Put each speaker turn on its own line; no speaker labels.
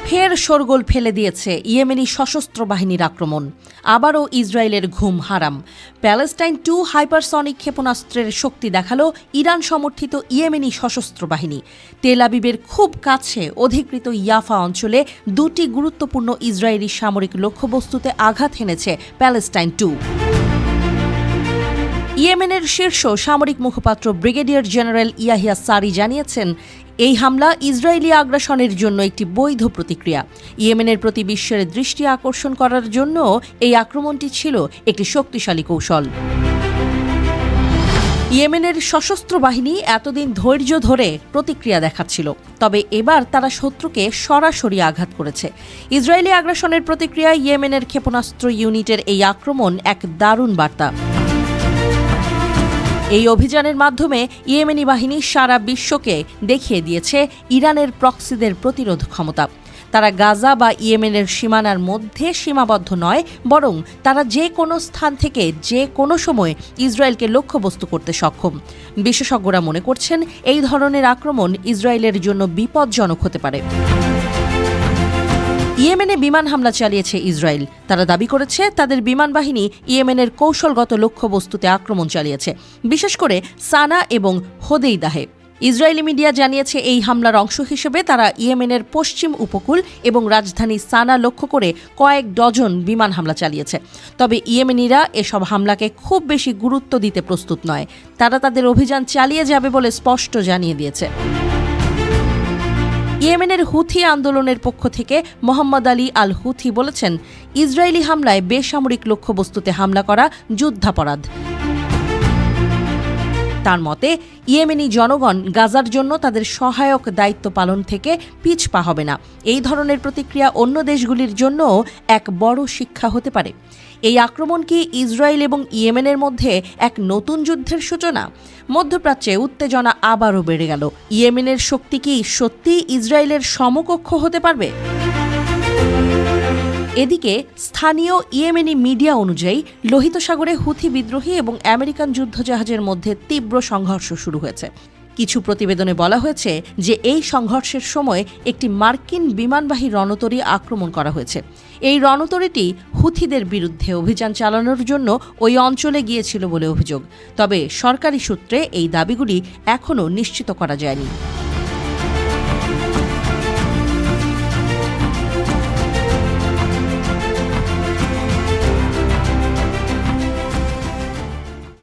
ফের শোরগোল ফেলে দিয়েছে ইয়েমেনি সশস্ত্র বাহিনীর আক্রমণ। আবারও ইসরায়েলের ঘুম হারাম। প্যালেস্টাইন 2 হাইপারসনিক ক্ষেপণাস্ত্রের শক্তি দেখালো ইরান সমর্থিত ইয়েমেনি সশস্ত্র বাহিনী। তেল আবিবের খুব কাছে অধিকৃত ইয়াফা অঞ্চলে দুটি গুরুত্বপূর্ণ ইসরায়েলি সামরিক লক্ষ্যবস্তুতে আঘাত হেনেছে প্যালেস্টাইন 2। ইয়েমেনের শীর্ষ সামরিক মুখপাত্র ব্রিগেডিয়ার জেনারেল ইয়াহিয়া সারি জানিয়েছেন, এই হামলা ইসরায়েলি আগ্রাসনের জন্য একটি বৈধ প্রতিক্রিয়া। ইয়েমেনের প্রতি বিশ্বের দৃষ্টি আকর্ষণ করার জন্য এই আক্রমণটি ছিল একটি শক্তিশালী কৌশল। ইয়েমেনের সশস্ত্র বাহিনী এতদিন ধৈর্য ধরে প্রতিক্রিয়া দেখাচ্ছিল, তবে এবার তারা শত্রুকে সরাসরি আঘাত করেছে। ইসরায়েলি আগ্রাসনের প্রতিক্রিয়ায় ইয়েমেনের ক্ষেপণাস্ত্র ইউনিটের এই আক্রমণ এক দারুণ বার্তা। এই অভিযানের মাধ্যমে ইয়েমেনি বাহিনী সারা বিশ্বকে দেখিয়ে দিয়েছে ইরানের প্রক্সিদের প্রতিরোধ ক্ষমতা। তারা গাজা বা ইয়েমেনের সীমানার মধ্যে সীমাবদ্ধ নয়, বরং তারা যে কোনো স্থান থেকে যে কোনো সময় ইসরায়েলকে লক্ষ্যবস্তু করতে সক্ষম। বিশেষজ্ঞরা মনে করছেন, এই ধরনের আক্রমণ ইসরায়েলের জন্য বিপজ্জনক হতে পারে। ইয়েমেনে বিমান হামলা চালিয়েছে ইসরায়েল। তারা দাবি করেছে তাদের বিমান বাহিনী ইয়েমেনের কৌশলগত লক্ষ্যবস্তুতে আক্রমণ চালিয়েছে, বিশেষ করে সানা এবং হোদেইদাহে। ইসরায়েলি মিডিয়া জানিয়েছে, এই হামলার অংশ হিসেবে তারা ইয়েমেনের পশ্চিম উপকূল এবং রাজধানী সানা লক্ষ্য করে কয়েক ডজন বিমান হামলা চালিয়েছে। তবে ইয়েমেনিরা এসব হামলাকে খুব বেশি গুরুত্ব দিতে প্রস্তুত নয়। তারা তাদের অভিযান চালিয়ে যাবে বলে স্পষ্ট জানিয়ে দিয়েছে। ইয়েমেনের হুথি আন্দোলনের পক্ষ থেকে মোহাম্মদ আলী আল হুথি বলেছেন, ইসরায়েলি হামলায় বেসামরিক লক্ষ্যবস্তুতে হামলা করা যুদ্ধাপরাধ। তার মতে, ইয়েমেনি জনগণ গাজার জন্য তাদের সহায়ক দায়িত্ব পালন থেকে পিছপা হবে না। এই ধরনের প্রতিক্রিয়া অন্য দেশগুলির জন্যও এক বড় শিক্ষা হতে পারে। এই আক্রমণ কি ইসরায়েল এবং ইয়েমেনের মধ্যে এক নতুন যুদ্ধের সূচনা? মধ্যপ্রাচ্যে উত্তেজনা আবারও বেড়ে গেল। ইয়েমেনের শক্তি কি সত্যি ইসরায়েলের সমকক্ষ হতে পারবে? এদিকে স্থানীয় ইয়েমেনি মিডিয়া অনুযায়ী লোহিত সাগরে হুথি বিদ্রোহী এবং আমেরিকান যুদ্ধজাহাজের মধ্যে তীব্র সংঘর্ষ শুরু হয়েছে। কিছু প্রতিবেদনে বলা হয়েছে যে এই সংঘর্ষের সময় একটি মার্কিন বিমানবাহী রণতরী আক্রমণ করা হয়েছে। এই রণতরীটি হুথিদের বিরুদ্ধে অভিযান চালানোর জন্য ওই অঞ্চলে গিয়েছিল বলে অভিযোগ। তবে সরকারি সূত্রে এই দাবিগুলি এখনও নিশ্চিত করা যায়নি।